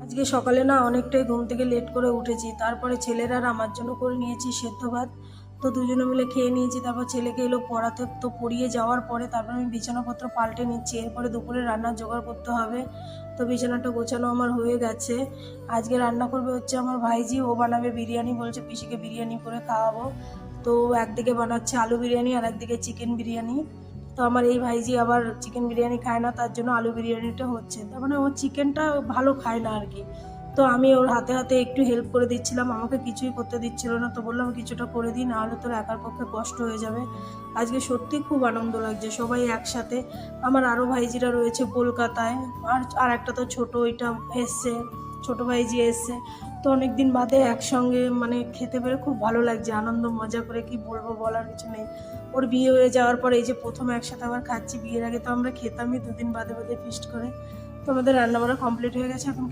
আজকে সকালে না অনেকটাই ঘুম থেকে লেট করে উঠেছি, তারপরে ছেলের আর আমার জন্য করে নিয়েছি সেদ্ধ ভাত। তো দুজনে মিলে খেয়ে নিয়েছি, তারপর ছেলেকে এলো পড়াতে, তো পড়িয়ে যাওয়ার পরে তারপর আমি বিছানাপত্র পাল্টে নিচ্ছি, এরপরে দুপুরে রান্নার জোগাড় করতে হবে। তো বিছানাটা গোছানো আমার হয়ে গেছে। আজকে রান্না করবে হচ্ছে আমার ভাইজি, ও বানাবে বিরিয়ানি, বলছে পিসিকে বিরিয়ানি করে খাওয়াবো। তো একদিকে বানাচ্ছে আলু বিরিয়ানি আর একদিকে চিকেন বিরিয়ানি। তো আমার এই ভাইজি আবার চিকেন বিরিয়ানি খায় না, তার জন্য আলু বিরিয়ানিটা হচ্ছে, তার মানে ও চিকেনটা ভালো খায় না আর কি। তো আমি ওর হাতে হাতে একটু হেল্প করে দিচ্ছিলাম, আমাকে কিছুই করতে দিচ্ছিল না। তো বললাম কিছুটা করে দিই, নাহলে তোর একার পক্ষে কষ্ট হয়ে যাবে। আজকে সত্যি খুব আনন্দ লাগছে, সবাই একসাথে। আমার আরও ভাইজিরা রয়েছে কলকাতায়, আর একটা তো ছোটো, ওইটা এসছে, ছোটো ভাইজি এসছে। তো অনেক দিন বাদে একসঙ্গে মানে খেতে পেরে খুব ভালো লাগছে, আনন্দ মজা করে কি বলবো, বলার কিছু নেই। ওর বিয়ে হয়ে যাওয়ার পর এই যে প্রথম একসাথে আবার খাচ্ছি, বিয়ের আগে তো আমরা খেতামই দুদিন বাদে বাদে ফিস্ট করে। তো আমাদের রান্নাবাড়া কমপ্লিট হয়ে গেছে, এখন